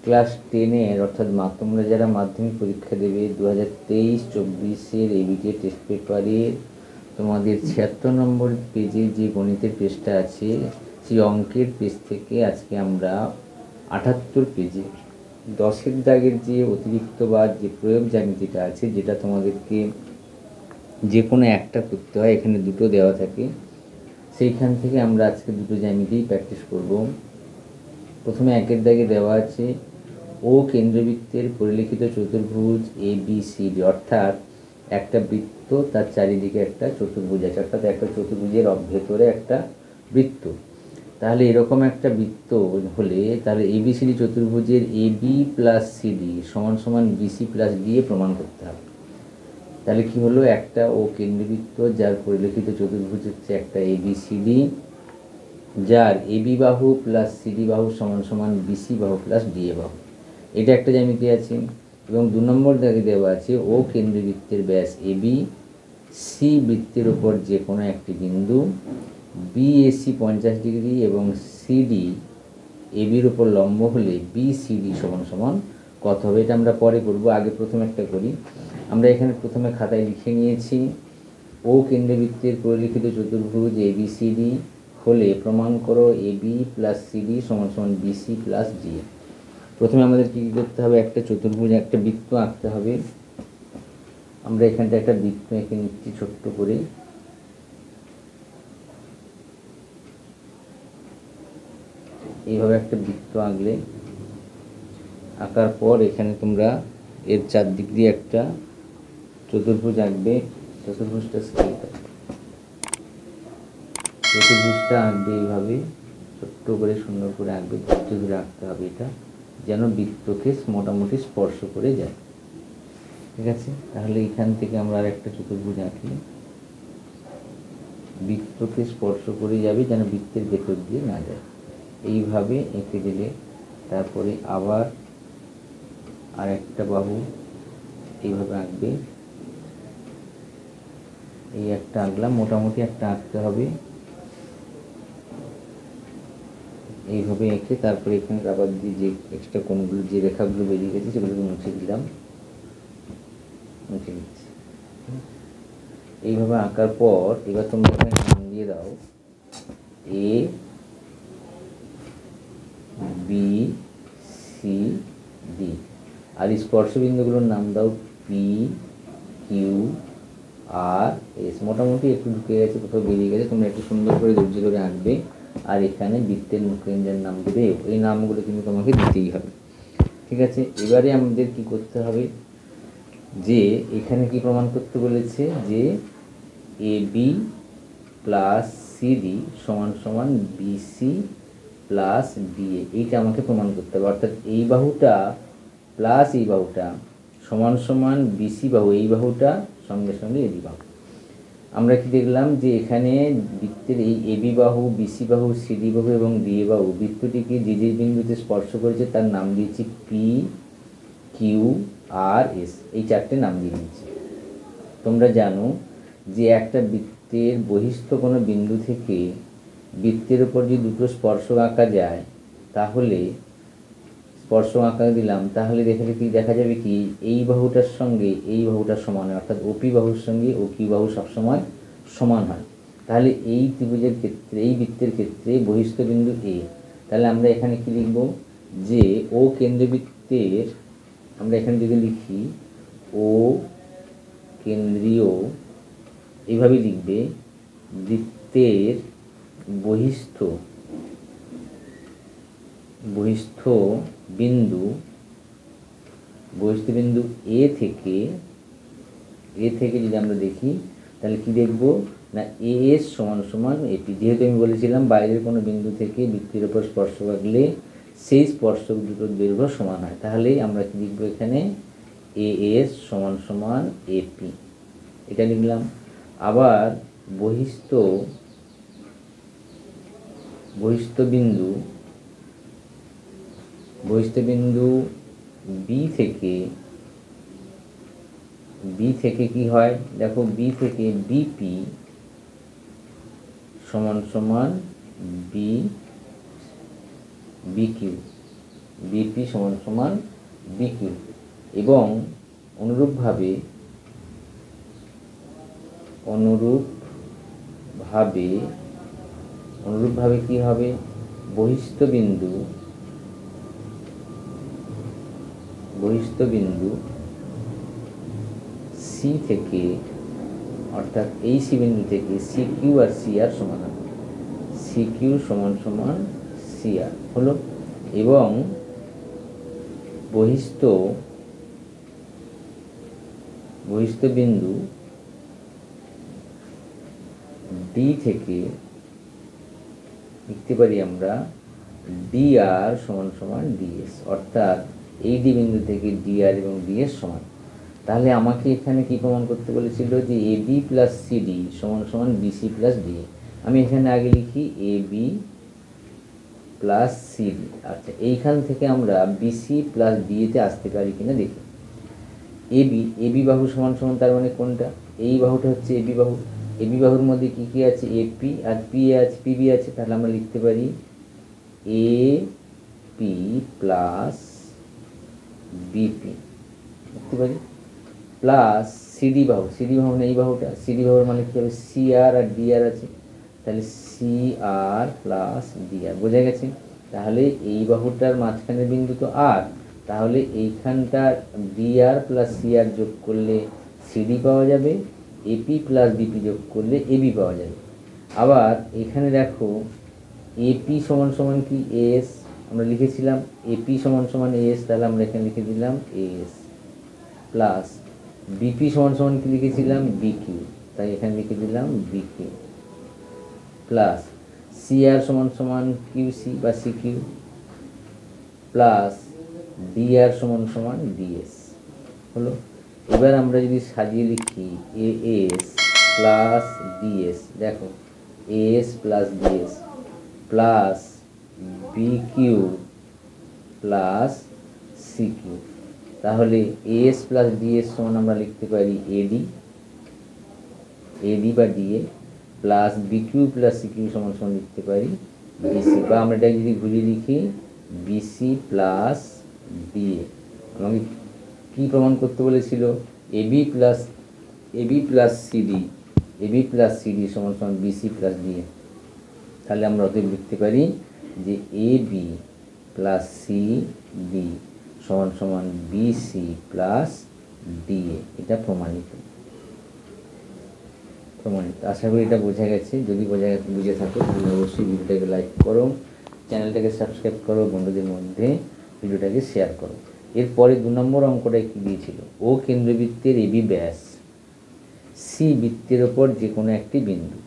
Class 10-এর অর্থাৎ তোমরা যারা মাধ্যমিক পরীক্ষা দেবে 2023-24 এবিটি টেস্ট পেপারে তোমাদের 76 নম্বর পেজে যে গণিতের পেজটা আছে সেই অঙ্কের পেজ থেকে আজকে আমরা 78 পেজে 10-এর দাগের যে অতিরিক্ত বা যে প্রয়োগ জ্যামিতিটা আছে, যেটা তোমাদেরকে যে কোনো একটা করতে হয়, এখানে দুটো দেওয়া থাকে, সেইখান থেকে আমরা আজকে দুটো জ্যামিতিই প্র্যাকটিস করব। প্রথমে 1-এর দাগে দেওয়া আছে ও কেন্দ্রবৃত্তের পরিলিখিত চতুর্ভুজ ABCD, অর্থাৎ একটা বৃত্ত, তার চারিদিকে একটা চতুর্ভুজ আছে, অর্থাৎ একটা চতুর্ভুজের ভেতরে একটা বৃত্ত। তাহলে এরকম একটা বৃত্ত হলে তাহলে ABCD চতুর্ভুজের AB + CD = BC + D প্রমাণ করতে হবে। তাহলে কি হলো, একটা ও কেন্দ্রবৃত্ত যার পরিলিখিত চতুর্ভুজ হচ্ছে একটা ABCD, যার AB বাহু প্লাস CD বাহু = BC বাহু প্লাস DA বাহু, এটা একটা জ্যামিতি আছে। এবং 2 নম্বর দাগে দেওয়া আছে ও কেন্দ্রবৃত্তের ব্যাস AB, সি বৃত্তের ওপর যে কোনো একটি বিন্দু, BAC 50 ডিগ্রি এবং CD ABর ওপর লম্ব হলে BCD = কত হবে। এটা আমরা পরে করব, আগে প্রথমে একটা করি। আমরা এখানে প্রথমে খাতায় লিখে নিয়েছি ও কেন্দ্রবৃত্তের পরিলিখিত চতুর্ভুজ ABCD হলে প্রমাণ করো AB + CD = BC + DA। প্রথমে আমাদের কী করতে হবে, একটা চতুর্ভুজ, একটা বৃত্ত আঁকতে হবে। আমরা এখানটা একটা বৃত্ত এঁকে নিচ্ছি ছোট্ট করে। এইভাবে একটা বৃত্ত আঁকার পর এখানে তোমরা এর চারদিক দিয়ে একটা চতুর্ভুজ আঁকবে। চতুর্ভুজটা আঁকবে এইভাবে ছোট্ট করে, সুন্দর করে আঁকবে, ধৈর্য ধরে আঁকতে হবে। এটা যেন বৃত্তকে মোটামুটি স্পর্শ করে যায়, ঠিক আছে। তাহলে এখান থেকে আমরা আর একটা চতুর্ভুজ আঁকি, বৃত্তকে স্পর্শ করে যাবে, যেন বৃত্তের ভেতর দিয়ে না যায়। এইভাবে এঁকে দিলে তারপরে আবার আর একটা বাহু এইভাবে আঁকবে। এই একটা আঁকলাম, মোটামুটি একটা আঁকতে হবে এইভাবে এঁকে। তারপরে এখানে রাবার দিয়ে যে এক্সট্রা কোণগুলো, যে রেখাগুলো বেরিয়ে গেছে সেগুলোকে মুছে দিচ্ছি। এইভাবে আঁকার পর এবার তোমরা এখানে নাম দিয়ে দাও ABCD, আর স্পর্শবিন্দুগুলোর নাম দাও PQRS। মোটামুটি একটু ঢুকে গেছে, কোথাও বেরিয়ে গেছে, তোমরা একটু সুন্দর করে ধৈর্য ধরে আঁকবে। আর এখানে বৃত্তের মুখকেন্দ্রের নাম দেবে, এই নামগুলো কিন্তু তোমাকে দিতেই হবে, ঠিক আছে। এবারে আমাদের কি করতে হবে, যে এখানে কি প্রমাণ করতে বলেছে, যে AB + CD = BC + DA, এইটা আমাকে প্রমাণ করতে হবে। অর্থাৎ এই বাহুটা প্লাস এই বাহুটা = BC বাহু, এই বাহুটা সঙ্গে সঙ্গে AB বাহু। আমরা কি দেখলাম, যে এখানে বৃত্তের এই AB বাহু, BC বাহু, CD বাহু এবং DA বাহু বৃত্তটিকে যে যে বিন্দুতে স্পর্শ করেছে তার নাম দিয়েছি PQRS, এই চারটে নাম দিয়ে দিয়েছি। তোমরা জানো যে একটা বৃত্তের বহিস্থ কোনো বিন্দু থেকে বৃত্তের উপর যদি দুটো স্পর্শক আঁকা যায়, তাহলে স্পর্শক আঁকা দিলাম, তাহলে দেখা যাবে কি, এই বাহুটার সঙ্গে এই বাহুটার সমান হয়, অর্থাৎ OP বাহুর সঙ্গে OQ বাহু সবসময় সমান হয়। তাহলে এই ত্রিভুজের ক্ষেত্রে, এই বৃত্তের ক্ষেত্রে বহিস্থ বিন্দু A, তাহলে আমরা এখানে কি লিখব, যে ও কেন্দ্রবৃত্তের, আমরা এখানে যদি লিখি ও কেন্দ্রীয়, এইভাবে লিখবে, বৃত্তের বহিস্থ বিন্দু A থেকে যদি আমরা দেখি, তাহলে কি দেখব না, AS = AP। যেহেতু আমি বলেছিলাম বাইরের কোনো বিন্দু থেকে বৃত্তের ওপর স্পর্শক আঁকলে সেই স্পর্শক দুটোর দৈর্ঘ্য সমান হয়। তাহলে আমরা কি লিখব, এখানে AS = AP, এটা লিখলাম। আবার বহিস্থ বিন্দু B থেকে কি হয়, দেখো, B থেকে BP = BQ, বিপি সমান সমান বিকিউ। এবং অনুরূপভাবে কি হবে, বহিস্থ বিন্দু সি থেকে, অর্থাৎ এই সি বিন্দু থেকে সি কিউ আর সি আর সমান হবে, সি কিউ সমান সমান সি আর হলো। এবং বহিস্থ বিন্দু ডি থেকে লিখতে পারি আমরা ডি আর সমান সমান ডিএস, অর্থাৎ এই ডি বিন্দু থেকে ডি আর এবং ডিএস সমান। তাহলে আমাকে এখানে কি প্রমাণ করতে বলেছিল, যে এ বি প্লাস সিডি সমান সমান বিসি প্লাস ডিএ। আমি এখানে আগে লিখি এ বি প্লাস সিডি। আচ্ছা, এইখান থেকে আমরা বিসি প্লাস ডিএতে আসতে পারি কিনা দেখি। এবি বাহু সমান সমান, তার মানে কোনটা, এই বাহুটা হচ্ছে এবি বাহু। এবি বাহুর মধ্যে কি কি আছে, এপি আর পিবি আছে। তাহলে আমরা লিখতে পারি এ পি প্লাস বিপি লিখতে পারি, প্লাস সিডি বাহু না এই বাহুটা, সিডি বাহুর মানে কি হবে, সি আর ডিআর আছে, তাহলে সি আর প্লাস ডিআর, বোঝা গেছে। তাহলে এই বাহুটার মাঝখানের বিন্দু তো আর, তাহলে এইখানটার ডিআর প্লাস সিআর যোগ করলে সিডি পাওয়া যাবে, এপি প্লাস বিপি যোগ করলে এবি পাওয়া যাবে। আবার এখানে দেখো এপি সমান সমান কি এস, আমরা লিখেছিলাম এপি সমান সমান এস, তাহলে আমরা এখানে লিখে দিলাম এস, প্লাস বিপি সমান সমান কি লিখেছিলাম বিকিউ, তাই এখানে লিখে দিলাম বিকিউ, প্লাস সিআর সমান সমান কিউসি বা সিকিউ, প্লাস ডিআর সমান সমান ডিএস হলো। এবার আমরা যদি সাজিয়ে লিখি এএস প্লাস ডিএস, দেখো as plus DS plus bq plus CQ, তাহলে এএস প্লাস ডিএস সমান আমরা লিখতে পারি এডি বা DA, plus bq plus CQ সমান সমান লিখতে পারি বিসি, বা আমরা এটা যদি ঘুরিয়ে লিখি বিসি প্লাস ডিএ। আমাকে কী প্রমাণ করতে বলেছিল, এবি প্লাস সিডি সমান সমান বিসি প্লাস ডিএ। তাহলে আমরা অতএব লিখতে পারি যে এবি প্লাস সিডি সমান সমান বিসি প্লাস ডিএ। এটা প্রমাণিত। আশা করি এটা বোঝা গেছে। যদি বুঝে থাকো তাহলে অবশ্যই ভিডিওটাকে লাইক করো, চ্যানেলটাকে সাবস্ক্রাইব করো, বন্ধুদের মধ্যে ভিডিওটাকে শেয়ার করো। এরপরে 2 নম্বর অঙ্কটা কি দিয়েছিল, ও কেন্দ্রবৃত্তের এবি ব্যাস সি বৃত্তের ওপর যে কোনো একটি বিন্দু,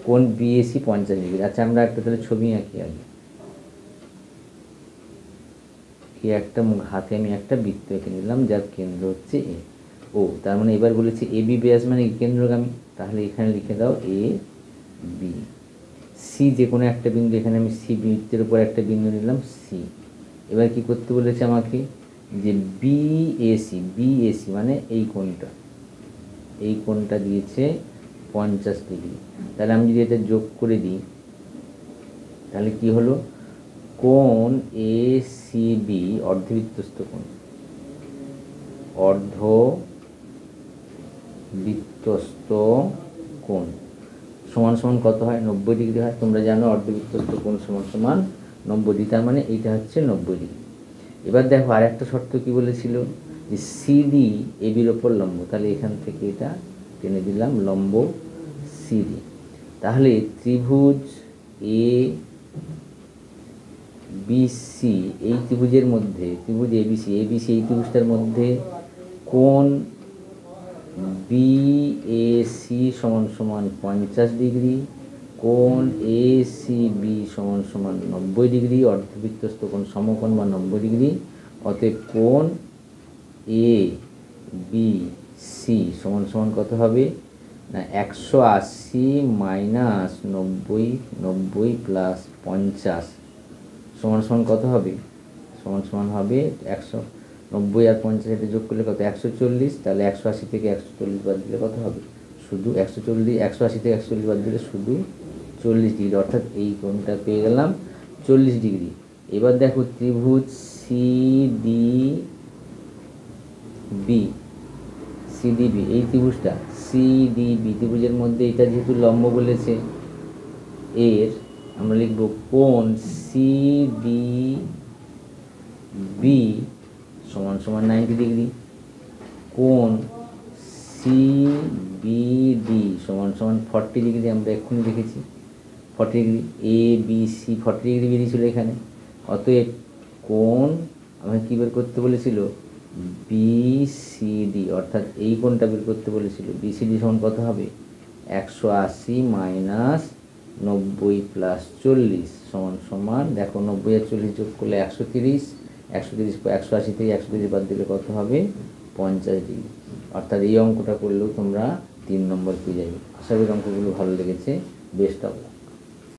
কোণ বিএসি 50 ডিগ্রি। আচ্ছা, আমরা একটা তাহলে ছবি আঁকি আগে। একটা হাতে আমি একটা বৃত্ত এঁকে নিলাম, যার কেন্দ্র হচ্ছে এ ও, তার মানে এবার বলেছি এবি ব্যাস মানে কেন্দ্রগামী, তাহলে এখানে লিখে দাও এ বি। সি যে কোনো একটা বিন্দু, এখানে আমি সি বৃত্তের উপর একটা বিন্দু নিলাম সি। এবার কি করতে বলেছে আমাকে, যে বিএসি মানে এই কোণটা দিয়েছে 50 ডিগ্রি। তাহলে আমি যদি এটা যোগ করে দিই তাহলে কি হলো, কোণ এসিবি অর্ধবৃত্তস্থ কোণ সমান সমান কত হয়, 90 ডিগ্রি হয়। তোমরা জানো অর্ধবৃত্তস্থ কোণ সমান সমান 90 ডিগ্রি, তার মানে এইটা হচ্ছে 90 ডিগ্রি। এবার দেখো আর একটা শর্ত কি বলেছিল, যে সিডি এবির ওপর লম্ব, তাহলে এখান থেকে এটা টেনে দিলাম লম্ব সিডি। তাহলে ত্রিভুজ এ বিসি, এই ত্রিভুজের মধ্যে, ত্রিভুজ এবিসি এই ত্রিভুজটার মধ্যে কোণ বিএসি সমান সমান 50 ডিগ্রি, কোণ এসিবি সমান সমান 90 ডিগ্রি, অর্ধবৃত্তস্থ কোণ সমকোণ বা 90 ডিগ্রি। অতএব কোণ এ বি সি সমান সমান কত হবে না, 180 মাইনাস 90 প্লাস 50 সমান সমান কত হবে, সমান সমান হবে 190 আর 50 এটা যোগ করলে কত, 140। তাহলে 180 থেকে 140 বাদ দিলে কত হবে, শুধু 180 থেকে 140 বাদ দিলে শুধু 40 ডিগ্রি, অর্থাৎ এই কোণটা পেয়ে গেলাম 40 ডিগ্রি। এবার দেখো ত্রিভুজ সিডিবি, সিডিবি এই ত্রিভুজটা সিডিবি ত্রিভুজের মধ্যে এটা যেহেতু লম্ব বলেছে, এর আমরা লিখব কোণ সিডিবি সমান সমান 90 ডিগ্রি, কোণ সিবিডি সমান সমান 40 ডিগ্রি। আমরা এক্ষুনি দেখেছি 40 degree, A B C 40 degree বেরিয়েছিল এখানে। অতএব কোণ আমাকে কী বের করতে বলেছিল, বিসিডি, অর্থাৎ এই কোণটা বের করতে বলেছিল। বিসিডি সমান কত হবে, 180 মাইনাস 90 প্লাস 40 সমান সমান, দেখো 90 আর 40 যোগ করলে 130, 130 180 থেকে 130 বাদ দিলে কত হবে, 50 ডিগ্রি। অর্থাৎ এই অঙ্কটা করলেও তোমরা 3 নম্বর পেয়ে যাবে। আশা করি অঙ্কগুলো ভালো লেগেছে। Best of.